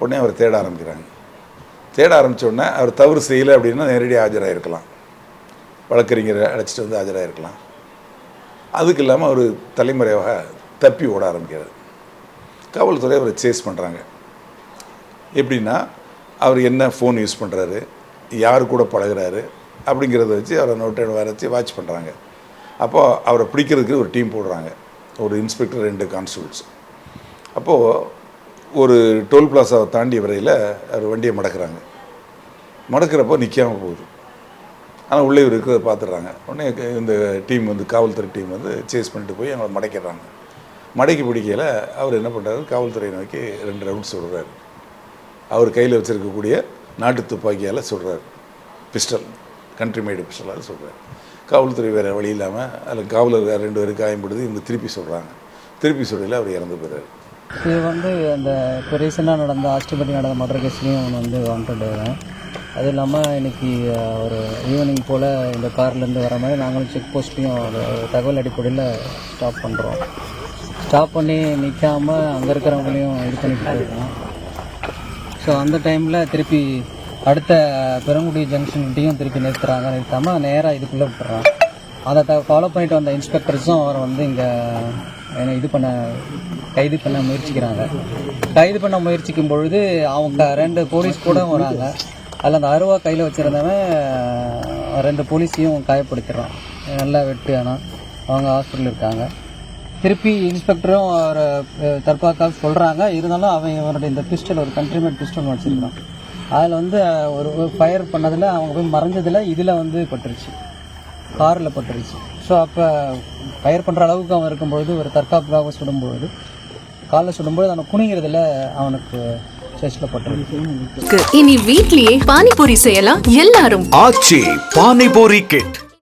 உடனே அவர் தேட ஆரம்பிக்கிறாங்க. தேட ஆரம்பித்த உடனே அவர் தவறு செய்யலை அப்படின்னா நேரடியாக ஆஜராகிருக்கலாம், வழக்கறிஞரை அழைச்சிட்டு வந்து ஆஜராகிருக்கலாம். அதுக்கு இல்லாமல் அவர் தலைமுறையாக தப்பி ஓட ஆரம்பிக்கிறார். காவல்துறை அவரை சேஸ் பண்ணுறாங்க. எப்படின்னா அவர் என்ன ஃபோன் யூஸ் பண்ணுறாரு, யார் கூட பழகிறாரு அப்படிங்கிறத வச்சு அவரை நோட்டை வரைச்சி வாட்ச் பண்ணுறாங்க. அப்போது அவரை பிடிக்கிறதுக்கு ஒரு டீம் போடுறாங்க, ஒரு இன்ஸ்பெக்டர் 2 கான்ஸ்டபிள்ஸ். அப்போது ஒரு டோல் பிளாசாவை தாண்டி வரையில் அவர் வண்டியை மடக்கிறாங்க. மடக்கிறப்போ நிற்காமல் போகுது. ஆனால் உள்ளே இவர் இருக்கிறத பார்த்துடுறாங்க. உடனே இந்த டீம் வந்து காவல்துறை டீம் வந்து சேஸ் பண்ணிட்டு போய் அவங்களை மடக்கிடுறாங்க. மடக்கி பிடிக்கையில் அவர் என்ன பண்ணுறாரு, காவல்துறை நோக்கி 2 ரவுண்ட்ஸ் சுடுறாரு. அவர் கையில் வச்சுருக்கக்கூடிய நாட்டு துப்பாக்கியால் சுடுறாரு, பிஸ்டல், கண்ட்ரி மேடு பிஸ்டலால் சுடுறாரு. காவல்துறை வேறு வழி இல்லாமல் அதில் காவலர் வேறு 2 பேர் காயம்படுது. இவங்க திருப்பி சொல்கிறாங்க. திருப்பி சொல்லையில் அவர் இறந்து போயிறாரு. இது வந்து அந்த இப்போ ரீசெண்டாக நடந்த ஆஸ்டிபட்டி நடந்த மர்டர் கேஸ்லேயும் அவன் வந்து வாண்டட். அது இல்லாமல் இன்றைக்கி ஒரு ஈவினிங் போல் இந்த கார்லேருந்து வர மாதிரி நாங்களும் செக் போஸ்ட்லேயும் ஒரு தகவல் அடிப்படையில் ஸ்டாப் பண்ணுறோம். ஸ்டாப் பண்ணி நிற்காமல் அங்கே இருக்கிறவங்களையும் இது பண்ணிட்டு போயிருக்கோம். ஸோ அந்த டைமில் திருப்பி அடுத்த பெருங்குடி ஜங்ஷன்கிட்டையும் திருப்பி நிறுத்தாமல் நேராக இதுக்குள்ளே விட்டுறான். அதை ஃபாலோ பண்ணிட்டு வந்த இன்ஸ்பெக்டர்ஸும் அவரை வந்து இங்கே கைது பண்ண முயற்சிக்கிறாங்க. கைது பண்ண முயற்சிக்கும் பொழுது அவங்க 2 போலீஸ் கூட வராங்க. அதில் அந்த அருவா கையில் வச்சுருந்தவன் 2 போலீஸையும் காயப்படுத்திடுறான், நல்லா வெட்டு. ஆனால் அவங்க ஹாஸ்பிட்டலில் இருக்காங்க. திருப்பி இன்ஸ்பெக்டரும் அவரை தற்காக்க சொல்கிறாங்க. இருந்தாலும் அவன் இவனுடைய இந்த பிஸ்டல், ஒரு கண்ட்ரிமேட் பிஸ்டல் வச்சுருக்கான். அதில் வந்து ஒரு ஃபயர் பண்ணதில் அவங்க போய் மறைஞ்சதில் இதில் வந்து பட்டுருச்சு, காரில் பட்டுருச்சு. ஸோ அப்போ ஃபயர் பண்ணுற அளவுக்கு அவன் இருக்கும்பொழுது ஒரு தற்காப்புக்காக சுடும்பொழுது, காலில் சுடும்போது அவனை குனிங்கிறதுல அவனுக்கு செஸ்ட்டில் பட்டுருச்சு. இனி வீட்லயே பானிபூரி செய்யலாம் எல்லாரும். ஆச்சி பானிபூரி கிட்